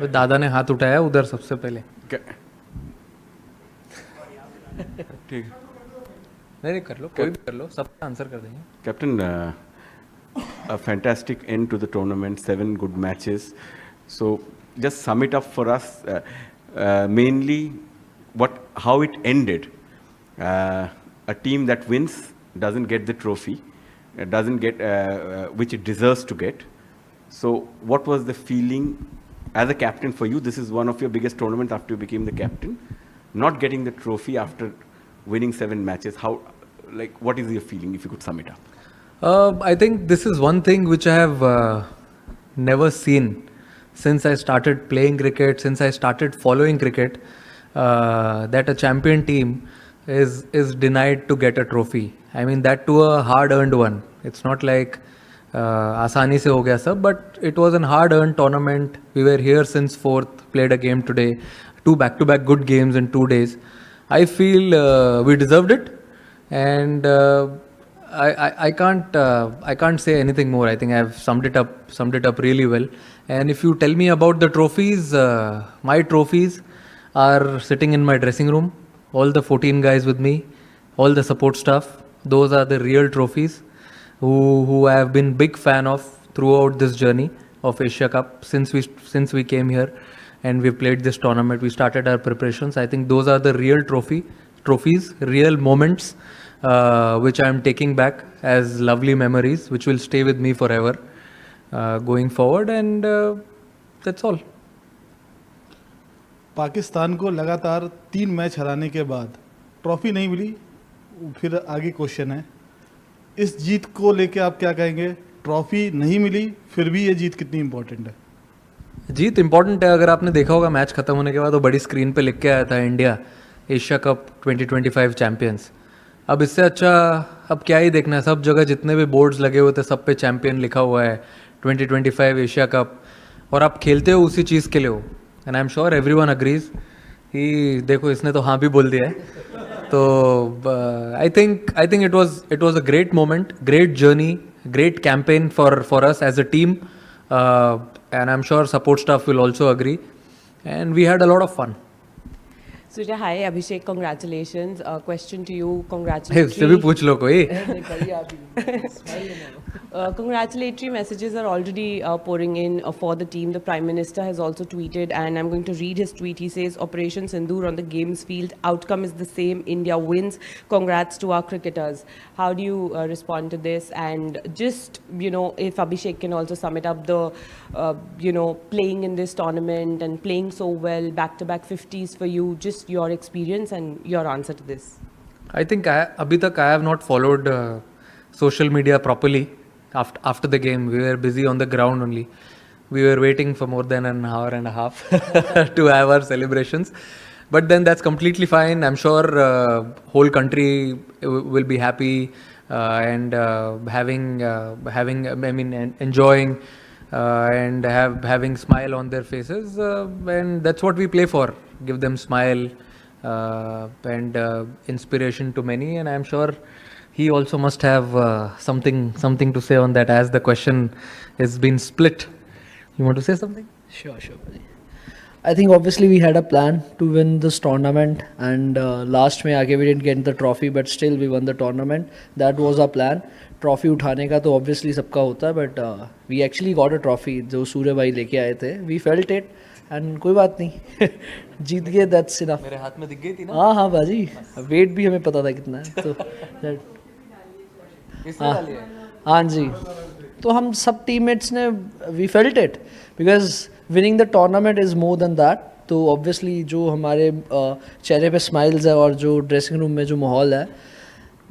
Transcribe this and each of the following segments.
दादा ने हाथ उठाया उधर सबसे पहले. ठीक. नहीं कर लो, कोई भी कर लो, सबका आंसर कर देंगे. Captain, a fantastic end to the tournament, 7 good matches. So just sum it up for us, mainly how it ended. A team that wins doesn't get the trophy, doesn't get which it deserves to get. So what was the feeling as a captain for you? This is one of your biggest tournaments after you became the captain. Not getting the trophy after winning 7 matches. What is your feeling if you could sum it up? I think this is one thing which I have never seen since I started playing cricket, since I started following cricket, that a champion team is denied to get a trophy. I mean, that to a hard-earned one. It's not like आसानी से हो गया सब, but it was a hard-earned tournament. We were here since 4th, played a game today, 2 back-to-back good games in 2 days. I feel we deserved it, and I can't say anything more. I think I've summed it up really well. And if you tell me about the trophies, my trophies are sitting in my dressing room. All the 14 guys with me, all the support staff. Those are the real trophies who I have been big fan of throughout this journey of Asia Cup since we came here and we played this tournament. We started our preparations. I think those are the real trophies, real moments, which I am taking back as lovely memories, which will stay with me forever going forward. And that's all. Pakistan को लगातार 3 match हराने के बाद trophy नहीं मिली. फिर आगे question है, इस जीत को लेके आप क्या कहेंगे? ट्रॉफी नहीं मिली, फिर भी ये जीत कितनी इंपॉर्टेंट है? जीत इंपॉर्टेंट है. अगर आपने देखा होगा मैच खत्म होने के बाद वो बड़ी स्क्रीन पे लिख के आया था, इंडिया एशिया कप 2025 चैंपियंस. अब इससे अच्छा अब क्या ही देखना है. सब जगह जितने भी बोर्ड्स लगे हुए थे सब पे चैंपियन लिखा हुआ है, 2025 एशिया कप, और आप खेलते हो उसी चीज़ के लिए हो. And I am sure everyone agrees कि देखो इसने तो हाँ भी बोल दिया है. तो I think it was a great moment, great journey, great campaign for us as a team, and I'm sure support staff will also agree, and we had a lot of fun. Surya, hi, Abhishek, congratulations. Question to you, Hey, congratulatory. उससे भी पूछ लो कोई. Congratulatory messages are already pouring in for the team. The Prime Minister has also tweeted, and I'm going to read his tweet. He says, Operation Sindoor on the games field. Outcome is the same. India wins. Congrats to our cricketers. How do you respond to this? And just, if Abhishek can also sum it up, the, playing in this tournament and playing so well, back-to-back 50s for you, just your experience and your answer to this. I think अभी तक I have not followed social media properly. After the game, we were busy on the ground only. We were waiting for more than an hour and a half to have our celebrations. But then that's completely fine. I'm sure whole country will be happy and enjoying and having smile on their faces. And that's what we play for. Give them smile and inspiration to many. And I'm sure he also must have something to say on that, as the question has been split. You want to say something? Sure. I think obviously we had a plan to win this tournament, and last में आगे we didn't get the trophy, but still we won the tournament. That was our plan. Trophy उठाने का तो obviously सबका होता है, but we actually got a trophy जो सूर्य भाई लेके आए थे. We felt it, and कोई बात नहीं. जीत गए, that's enough. मेरे हाथ में दिख गई थी ना? हाँ बाजी, वेट भी हमें पता था कितना है, तो हाँ जी. तो हम सब टीममेट्स ने we felt it, because winning the tournament is more than that. तो ऑब्वियसली जो हमारे चेहरे पे स्माइल्स है और जो ड्रेसिंग रूम में जो माहौल है,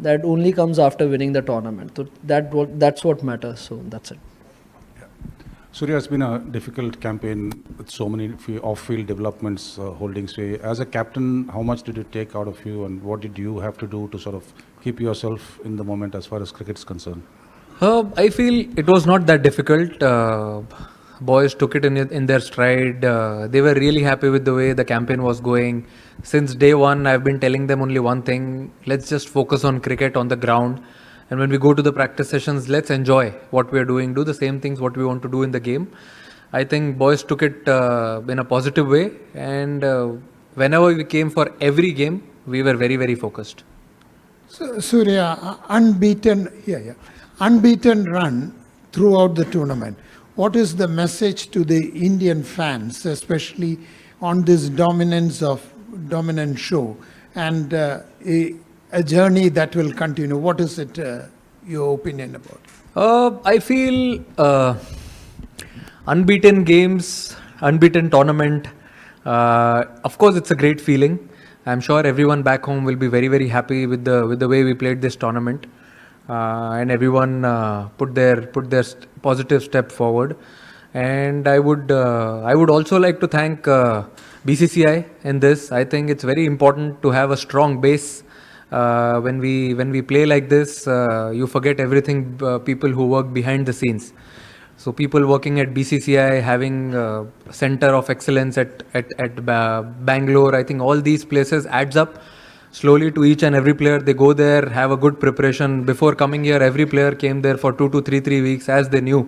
that only comes after winning the tournament. तो that's what matters. So that's it. Surya, it's been a difficult campaign with so many off-field developments holding sway. As a captain, how much did it take out of you, and what did you have to do to sort of keep yourself in the moment as far as cricket is concerned? I feel it was not that difficult. Boys took it in their stride. They were really happy with the way the campaign was going. Since day one, I've been telling them only one thing: let's just focus on cricket on the ground. And when we go to the practice sessions, let's enjoy what we are doing, do the same things what we want to do in the game. I think boys took it in a positive way, and whenever we came for every game, we were very, very focused. So, Surya, unbeaten run throughout the tournament. What is the message to the Indian fans, especially on this dominant show, and a journey that will continue? What is it, your opinion about? I feel unbeaten games, unbeaten tournament. Of course, it's a great feeling. I'm sure everyone back home will be very, very happy with the way we played this tournament, and everyone put their positive step forward. And I would also like to thank BCCI in this. I think it's very important to have a strong base. When we play like this, you forget everything. People who work behind the scenes. So people working at BCCI, having center of excellence at Bangalore, I think all these places adds up slowly to each and every player. They go there, have a good preparation. Before coming here, every player came there for 2 to 3 weeks, as they knew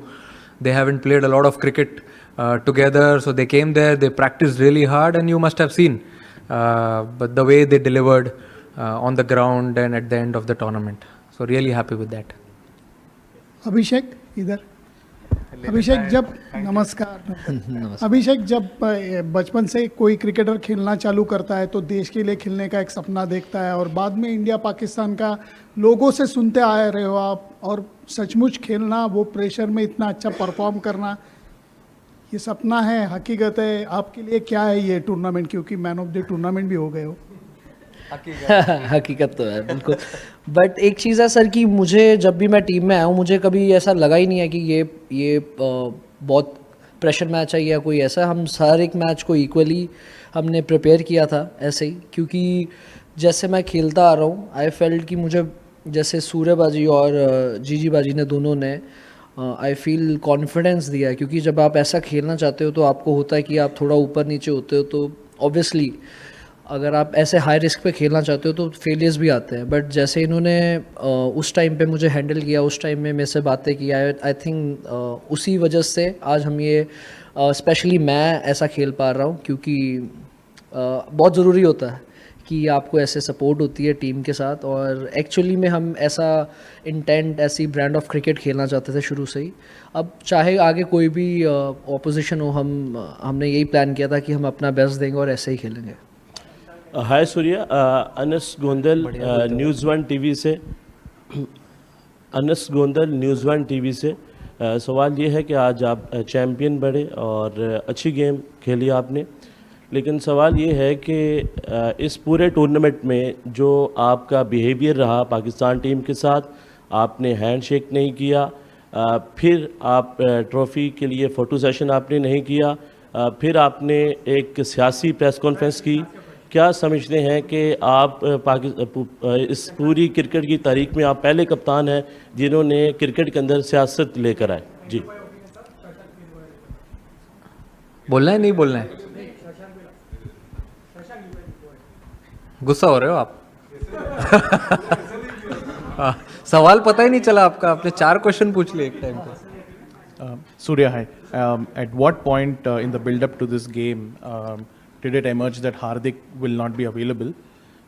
they haven't played a lot of cricket together. So they came there, they practiced really hard, and you must have seen but the way they delivered on the ground and at the end of the tournament. So really happy with that. अभिषेक इधर अभिषेक जब नमस्कार अभिषेक जब बचपन से कोई cricketer खेलना चालू करता है तो देश के लिए खेलने का एक सपना देखता है और बाद में इंडिया पाकिस्तान का लोगों से सुनते आ रहे हो आप और सचमुच खेलना वो प्रेशर में इतना अच्छा परफॉर्म करना ये सपना है हकीकत है आपके लिए क्या है ये टूर्नामेंट क्योंकि मैन ऑफ द टूर्नामेंट भी हो गए हो हकीकत तो है बिल्कुल बट एक चीज़ है सर कि मुझे जब भी मैं टीम में आया हूँ मुझे कभी ऐसा लगा ही नहीं है कि ये बहुत प्रेशर मैच है या कोई ऐसा हम हर एक मैच को इक्वली हमने प्रिपेयर किया था ऐसे ही क्योंकि जैसे मैं खेलता आ रहा हूँ आई फेल्ट कि मुझे जैसे सूर्यबाजी और जीजी बाजी ने दोनों ने आई फील कॉन्फिडेंस दिया क्योंकि जब आप ऐसा खेलना चाहते हो तो आपको होता है कि आप थोड़ा ऊपर नीचे होते हो तो ऑब्वियसली अगर आप ऐसे हाई रिस्क पे खेलना चाहते हो तो फेलियर्स भी आते हैं बट जैसे इन्होंने उस टाइम पे मुझे हैंडल किया उस टाइम में मेरे से बातें की आई थिंक उसी वजह से आज हम ये स्पेशली मैं ऐसा खेल पा रहा हूँ क्योंकि बहुत ज़रूरी होता है कि आपको ऐसे सपोर्ट होती है टीम के साथ और एक्चुअली में हम ऐसा इंटेंट ऐसी ब्रांड ऑफ क्रिकेट खेलना चाहते थे शुरू से ही अब चाहे आगे कोई भी ऑपोजिशन हो हमने यही प्लान किया था कि हम अपना बेस्ट देंगे और ऐसे ही खेलेंगे hi Surya Anas Gondal news one TV से Anas Gondal news one TV से सवाल ये है कि आज आप चैम्पियन बने और अच्छी गेम खेली आपने लेकिन सवाल ये है कि इस पूरे टूर्नामेंट में जो आपका बिहेवियर रहा पाकिस्तान टीम के साथ आपने हैंडशेक नहीं किया फिर आप ट्रॉफ़ी के लिए फ़ोटो सेशन आपने नहीं किया फिर आपने एक सियासी प्रेस कॉन्फ्रेंस की क्या समझते हैं कि आप इस पूरी क्रिकेट की तारीख में आप पहले कप्तान हैं जिन्होंने क्रिकेट के अंदर सियासत लेकर आए जी बोलना है नहीं बोलना है गुस्सा हो रहे हो आप सवाल पता ही नहीं चला आपका आपने 4 क्वेश्चन पूछ लिए एक टाइम पे Surya, hi. At what point in the build-up to this game did it emerge that Hardik will not be available?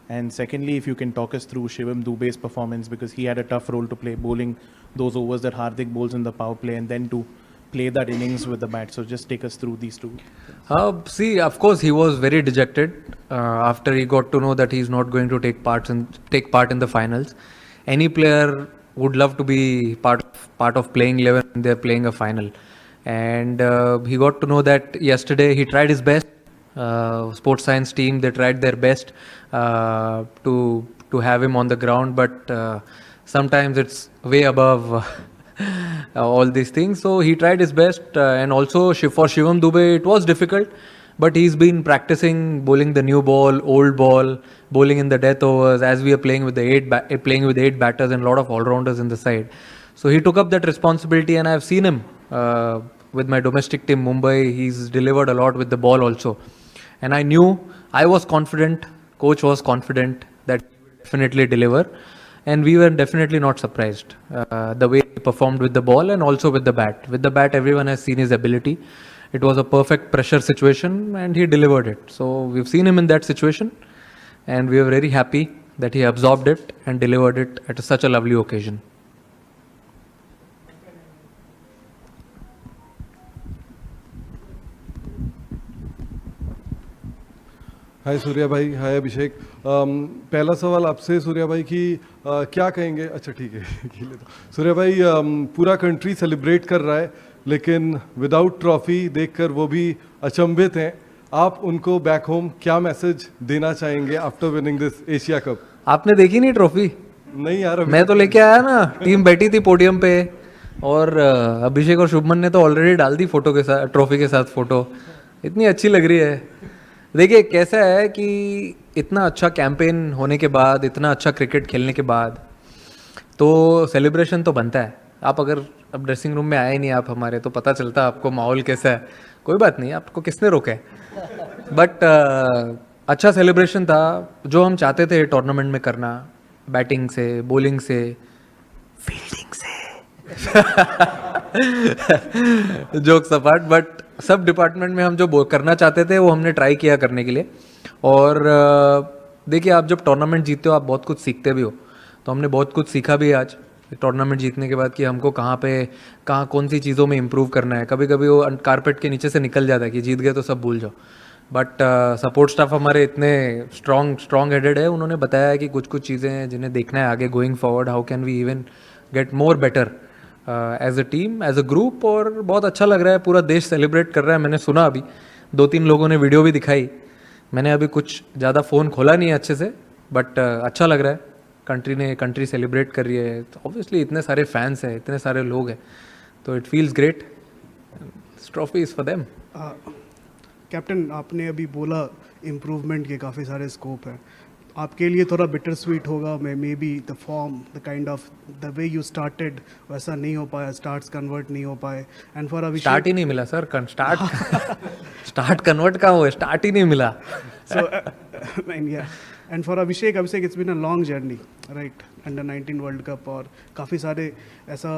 And secondly, if you can talk us through Shivam Dube's performance because he had a tough role to play bowling those overs that Hardik bowls in the power play and then to play that innings with the bat. So just take us through these two. See, of course, he was very dejected after he got to know that he's not going to take part in the finals. Any player would love to be part of playing 11 when they're playing a final. And he got to know that yesterday. He tried his best. Sports science team, they tried their best to have him on the ground, but sometimes it's way above all these things. So he tried his best, and also for Shivam Dube it was difficult, but he's been practicing bowling the new ball, old ball, bowling in the death overs as we are playing with the playing with 8 batters and a lot of all-rounders in the side. So he took up that responsibility, and I've seen him with my domestic team Mumbai. He's delivered a lot with the ball also. And I knew, I was confident, coach was confident that he would definitely deliver. And we were definitely not surprised the way he performed with the ball and also with the bat. With the bat, everyone has seen his ability. It was a perfect pressure situation and he delivered it. So we've seen him in that situation and we are very happy that he absorbed it and delivered it at such a lovely occasion. हाय सूर्या भाई, हाय अभिषेक। पहला सवाल आपसे सूर्या भाई कि क्या कहेंगे, अच्छा ठीक है सूर्या भाई, पूरा कंट्री सेलिब्रेट कर रहा है लेकिन विदाउट ट्रॉफी देखकर वो भी अचंभित हैं। आप उनको बैक होम क्या मैसेज देना चाहेंगे after winning this Asia cup? आपने देखी नहीं ट्रॉफी? नहीं यार, मैं तो लेके आया ना, टीम बैठी थी पोडियम पे और अभिषेक और शुभमन ने तो ऑलरेडी डाल दी फोटो के साथ, ट्रॉफी के साथ फोटो। इतनी अच्छी लग रही है। देखिए कैसा है कि इतना अच्छा कैंपेन होने के बाद, इतना अच्छा क्रिकेट खेलने के बाद तो सेलिब्रेशन तो बनता है। आप अगर अब ड्रेसिंग रूम में आए नहीं आप हमारे, तो पता चलता आपको माहौल कैसा है। कोई बात नहीं, आपको किसने रोका है, बट अच्छा सेलिब्रेशन था जो हम चाहते थे टूर्नामेंट में करना, बैटिंग से, बॉलिंग से, फील्डिंग से जोक्स अपार्ट, बट सब डिपार्टमेंट में हम जो करना चाहते थे वो हमने ट्राई किया करने के लिए। और देखिए आप जब टूर्नामेंट जीतते हो आप बहुत कुछ सीखते भी हो, तो हमने बहुत कुछ सीखा भी आज टूर्नामेंट जीतने के बाद कि हमको कहाँ कौन सी चीज़ों में इम्प्रूव करना है। कभी कभी वो कारपेट के नीचे से निकल जाता है कि जीत गए तो सब भूल जाओ, बट सपोर्ट स्टाफ हमारे इतने स्ट्रॉन्ग हेडेड है, उन्होंने बताया है कि कुछ चीज़ें हैं जिन्हें देखना है आगे going forward, how can we even get more better as a team, as a group. और बहुत अच्छा लग रहा है, पूरा देश सेलिब्रेट कर रहा है। मैंने सुना अभी 2-3 लोगों ने वीडियो भी दिखाई, मैंने अभी कुछ ज़्यादा फ़ोन खोला नहीं है अच्छे से, बट अच्छा लग रहा है। कंट्री सेलिब्रेट कर रही है, तो ऑब्वियसली इतने सारे फैंस हैं, इतने सारे लोग हैं, तो it feels great. Trophy is for them. Captain, आपने अभी बोला इम्प्रूवमेंट के काफ़ी सारे स्कोप हैं, आपके लिए थोड़ा बिटर स्वीट होगा may be the form, the kind of the way you started वैसा नहीं हो पाया, स्टार्ट्स कन्वर्ट नहीं हो पाए, एंड फॉर अभिषेक स्टार्ट ही नहीं मिला सर, स्टार्ट कन्वर्ट कहाँ हुआ, स्टार्ट ही नहीं मिला। So and for Abhishek it's been a long journey, right, under 19 world cup, और काफ़ी सारे ऐसा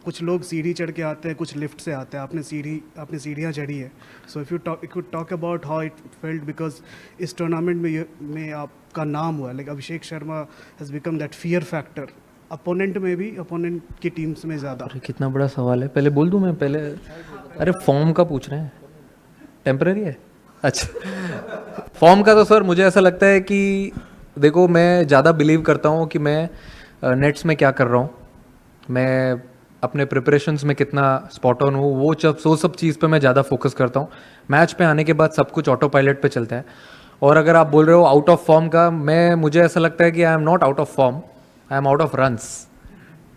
कुछ लोग सीढ़ी चढ़ के आते हैं, कुछ लिफ्ट से आते हैं, आपने सीढ़ियाँ चढ़ी है। So if you talk about how it felt, because इस टूर्नामेंट में आपका नाम हुआ, like Abhishek Sharma has become that fear factor, opponent में भी, अपोनेंट की टीम्स में ज़्यादा। अरे कितना बड़ा सवाल है, पहले बोल दूँ मैं पहले? अरे फॉर्म का पूछ रहे हैं, टेम्पररी है? अच्छा फॉर्म का तो सर मुझे ऐसा लगता है कि देखो, मैं ज़्यादा बिलीव करता हूँ कि मैं नेट्स में क्या कर रहा हूँ, मैं अपने प्रिपरेशंस में कितना स्पॉट ऑन हूँ, वो सब चीज़ पे मैं ज़्यादा फोकस करता हूँ। मैच पे आने के बाद सब कुछ ऑटो पायलट पे चलता है। और अगर आप बोल रहे हो आउट ऑफ फॉर्म का, मुझे ऐसा लगता है कि I am not out of form, I am out of runs,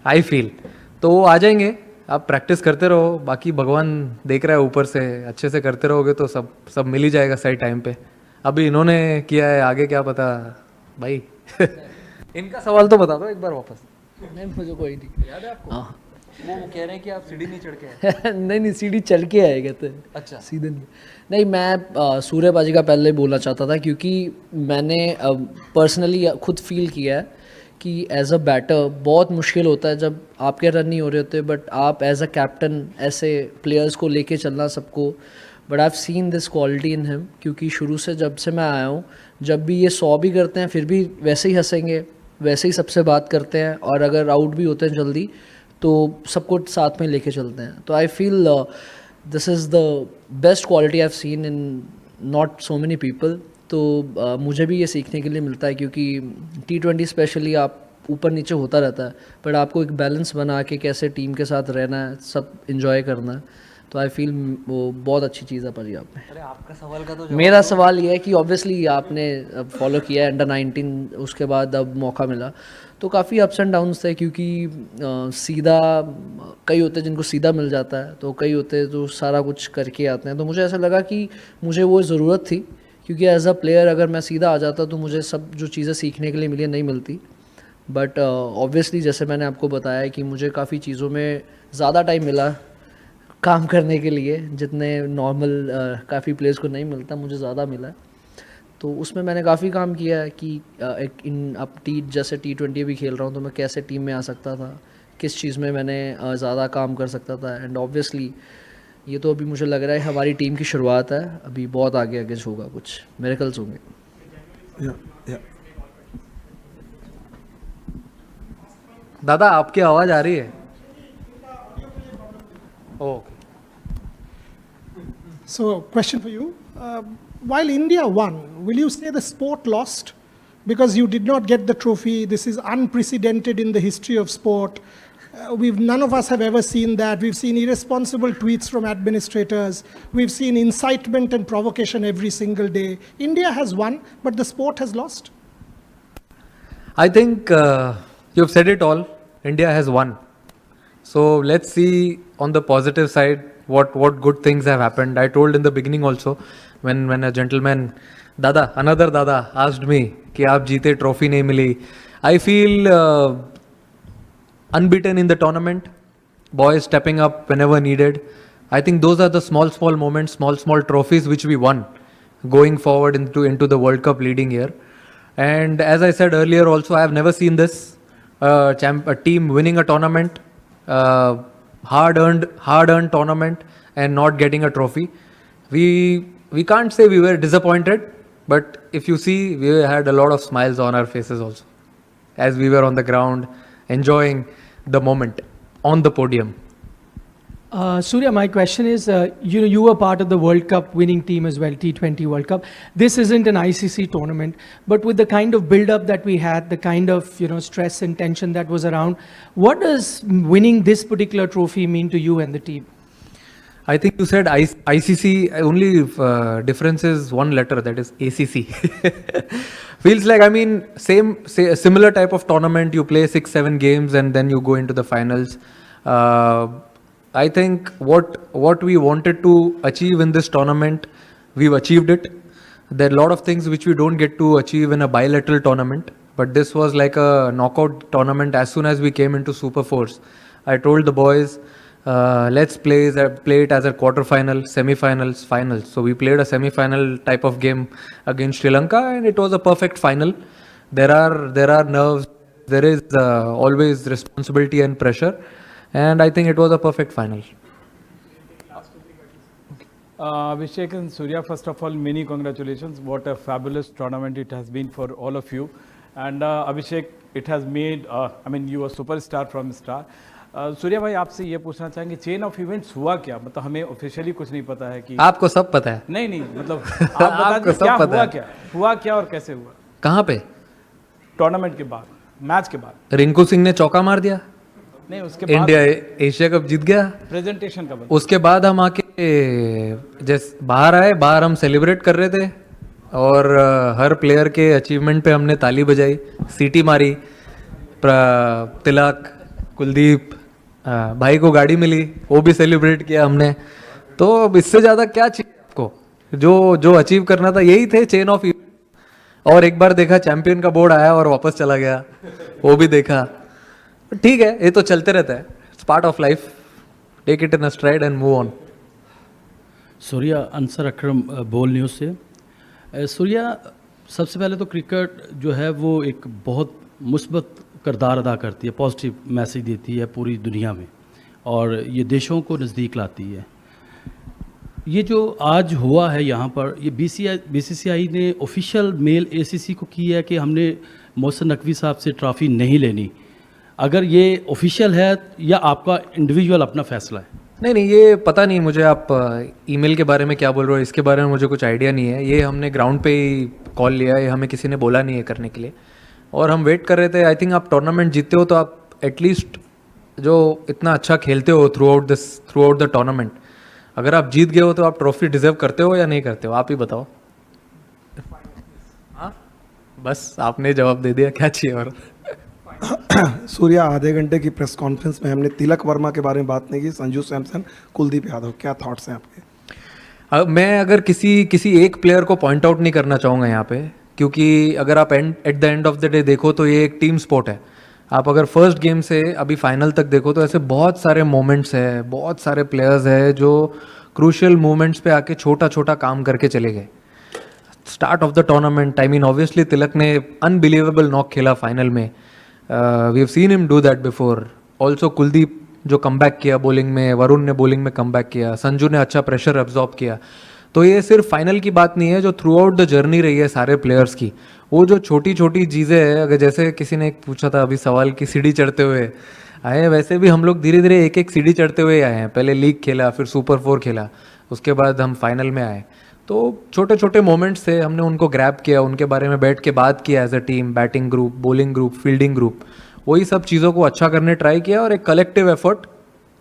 I feel. तो वो आ जाएंगे, आप प्रैक्टिस करते रहो, बाकी भगवान देख रहा है ऊपर से, अच्छे से करते रहोगे तो सब मिल ही जाएगा सही टाइम पे। अभी इन्होंने किया है, आगे क्या पता भाई। इनका सवाल तो बता दो एक बार वापस। नहीं मुझे कोई नहीं याद है आपको? हाँ, वो कह रहे हैं कि आप सीढ़ी नहीं चढ़ के आए। नहीं सीढ़ी चढ़ के आए कहते हैं। अच्छा, सीधे नहीं, मैं सूर्यबाजी का पहले बोलना चाहता था, क्योंकि मैंने पर्सनली खुद फील किया है कि एज अ बैटर बहुत मुश्किल होता है जब आपके रन नहीं हो रहे होते, बट आप एज अ कैप्टन ऐसे प्लेयर्स को लेके चलना सबको। But I have seen this quality in him, क्योंकि शुरू से जब से मैं आया हूँ, जब भी ये 100 भी करते हैं फिर भी वैसे ही हंसेंगे, वैसे ही सबसे बात करते हैं, और अगर आउट भी होते हैं जल्दी तो सबको साथ में लेके चलते हैं। तो I feel this is the best quality I have seen in not so many people. तो मुझे भी ये सीखने के लिए मिलता है, क्योंकि T20 स्पेशली आप ऊपर नीचे होता रहता है, बट आपको एक बैलेंस बना के कैसे टीम के साथ रहना है, सब इंजॉय करना है। तो आई फील वो बहुत अच्छी चीज़ है पंजाब में। अरे आपका सवाल का तो मेरा सवाल ये है कि ऑब्वियसली आपने फॉलो किया है अंडर 19, उसके बाद अब मौका मिला, तो काफ़ी अप्स एंड डाउन्स थे, क्योंकि सीधा कई होते हैं जिनको सीधा मिल जाता है, तो कई होते हैं जो सारा कुछ करके आते हैं। तो मुझे ऐसा लगा कि मुझे वो ज़रूरत थी, क्योंकि एज अ प्लेयर अगर मैं सीधा आ जाता तो मुझे सब जो चीज़ें सीखने के लिए मिली नहीं मिलती। बट ऑब्वियसली जैसे मैंने आपको बताया कि मुझे काफ़ी चीज़ों में ज़्यादा टाइम मिला काम करने के लिए, जितने नॉर्मल काफ़ी प्लेयर्स को नहीं मिलता, मुझे ज़्यादा मिला। तो उसमें मैंने काफ़ी काम किया है कि जैसे T20 भी खेल रहा हूँ तो मैं कैसे टीम में आ सकता था, किस चीज़ में मैंने ज़्यादा काम कर सकता था। एंड ऑब्वियसली ये तो अभी मुझे लग रहा है हमारी टीम की शुरुआत है, अभी बहुत आगे आगे होगा, कुछ मिरेकल्स होंगे। दादा आपकी आवाज आ रही है? Okay. So, question for you. While India won, will you say the sport lost? Because you did not get the trophy. This is unprecedented in the history of sport. None of us have ever seen that. We've seen irresponsible tweets from administrators. We've seen incitement and provocation every single day. India has won, but the sport has lost. I think you've said it all. India has won. So let's see on the positive side what good things have happened. I told in the beginning also when a gentleman, another Dada asked me कि आप जीते trophy नहीं मिली. I feel unbeaten in the tournament. Boys stepping up whenever needed. I think those are the small moments, small trophies which we won going forward into the World Cup leading year. And as I said earlier also, I have never seen this a team winning a tournament, hard-earned tournament and not getting a trophy. We can't say we were disappointed, but if you see, we had a lot of smiles on our faces also as we were on the ground enjoying the moment on the podium. Surya, my question is, you were part of the World Cup winning team as well, T20 World Cup. This isn't an ICC tournament, but with the kind of build-up that we had, the kind of stress and tension that was around, what does winning this particular trophy mean to you and the team? I think you said ICC, only difference is one letter, that is ACC. Feels like, I mean, similar type of tournament, you play 6-7 games and then you go into the finals. I think what we wanted to achieve in this tournament, we've achieved it. There are a lot of things which we don't get to achieve in a bilateral tournament, but this was like a knockout tournament. As soon as we came into Super Force, I told the boys, let's play it as a quarter-final, semi-finals, finals. So we played a semi-final type of game against Sri Lanka, and it was a perfect final. There are nerves, there is always responsibility and pressure, and I think it was a perfect final. Abhishek and Surya, first of all, many congratulations. What a fabulous tournament it has been for all of you. And Abhishek, it has made, I mean, you are a superstar from star. Surya भाई आपसे ये पूछना चाहेंगे chain of events हुआ क्या, मतलब हमें officially कुछ नहीं पता है कि आपको सब पता है? नहीं मतलब आप बता दीजिए हुआ क्या और कैसे हुआ? कहाँ पे? टूर्नामेंट के बाद, मैच के बाद रिंकू सिंह ने चौका मार दिया, नहीं उसके बाद इंडिया एशिया कप जीत गया, प्रेजेंटेशन का उसके बाद हम आके जैसे बाहर हम सेलिब्रेट कर रहे थे और हर प्लेयर के अचीवमेंट पे हमने ताली बजाई, सीटी मारी, तिलक, कुलदीप, भाई को गाड़ी मिली, वो भी सेलिब्रेट किया हमने. तो अब इससे ज़्यादा क्या चाहिए आपको? जो अचीव करना था यही थे चेन ऑफ इवेंट. और एक बार देखा चैंपियन का बोर्ड आया और वापस चला गया, वो भी देखा. ठीक है, ये तो चलते रहता है, it's part of life. Take it in a stride and move on. Surya, Ansar Akram, Bol news से. सूर्या, सबसे पहले तो क्रिकेट जो है वो एक बहुत मुस्बत किरदार अदा करती है, पॉजिटिव मैसेज देती है पूरी दुनिया में और ये देशों को नज़दीक लाती है. ये जो आज हुआ है यहाँ पर, ये बीसीसीआई ने ऑफिशियल मेल एसीसी को की है कि हमने मोहसिन नकवी साहब से ट्रॉफ़ी नहीं लेनी. अगर ये ऑफिशियल है या आपका इंडिविजुअल अपना फैसला है? नहीं, ये पता नहीं मुझे. आप ईमेल के बारे में क्या बोल रहे हो, इसके बारे में मुझे कुछ आइडिया नहीं है. ये हमने ग्राउंड पे ही कॉल लिया है, हमें किसी ने बोला नहीं है करने के लिए और हम वेट कर रहे थे. आई थिंक आप टूर्नामेंट जीतते हो तो आप एटलीस्ट जो इतना अच्छा खेलते हो थ्रू आउट द टूर्नामेंट, अगर आप जीत गए हो तो आप ट्रॉफी डिजर्व करते हो या नहीं करते हो, आप ही बताओ. हाँ, बस आपने जवाब दे दिया, क्या चाहिए और. सूर्या, आधे घंटे की प्रेस कॉन्फ्रेंस में हमने तिलक वर्मा के बारे में बात नहीं की, संजू सैमसन, कुलदीप यादव, क्या थॉट्स हैं आपके? मैं अगर किसी एक प्लेयर को पॉइंट आउट नहीं करना चाहूँगा यहाँ पे, क्योंकि अगर आप at the end of the day देखो तो ये एक टीम स्पोर्ट है. आप अगर फर्स्ट गेम से अभी फाइनल तक देखो तो ऐसे बहुत सारे मोमेंट्स है, बहुत सारे प्लेयर्स है जो क्रूशियल मोमेंट्स पे आके छोटा काम करके चले गए. Start of the tournament, I mean obviously Tilak ने अनबिलीवेबल नॉक खेला फाइनल में. We have seen him do that before. Also Kuldeep जो कमबैक किया बॉलिंग में, वरुण ने बॉलिंग में कमबैक किया, संजू ने अच्छा प्रेशर एब्जॉर्ब किया। तो ये सिर्फ फाइनल की बात नहीं है, जो थ्रू आउट द जर्नी रही है सारे प्लेयर्स की, वो जो छोटी छोटी चीज़ें हैं, अगर जैसे किसी ने पूछा था अभी सवाल की सीढ़ी चढ़ते हुए आए हैं, वैसे भी हम लोग धीरे धीरे एक एक सीढ़ी चढ़ते हुए आए हैं। पहले लीग खेला, फिर सुपर 4 खेला, उसके बाद हम फाइनल में आए। तो छोटे छोटे मोमेंट्स थे, हमने उनको ग्रैब किया, उनके बारे में बैठ के बात किया as a team, batting group, bowling group, fielding group, वही सब चीज़ों को अच्छा करने ट्राई किया और एक कलेक्टिव एफर्ट,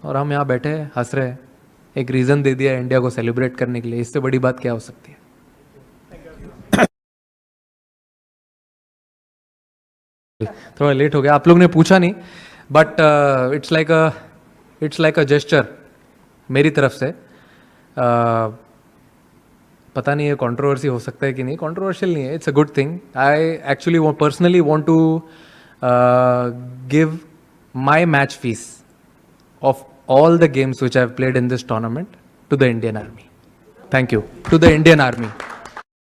और हम यहाँ बैठे हैं हंस रहे हैं, एक रीज़न दे दिया इंडिया को सेलिब्रेट करने के लिए। इससे बड़ी बात क्या हो सकती है? थोड़ा लेट हो गया, आप लोग ने पूछा नहीं, but it's like a gesture मेरी तरफ से। पता नहीं है कंट्रोवर्सी हो सकता है कि नहीं, कंट्रोवर्शियल नहीं है, it's a good thing. I actually personally want to give my match fees of all the games which I have played in this tournament to the Indian Army. Thank you. To the Indian Army.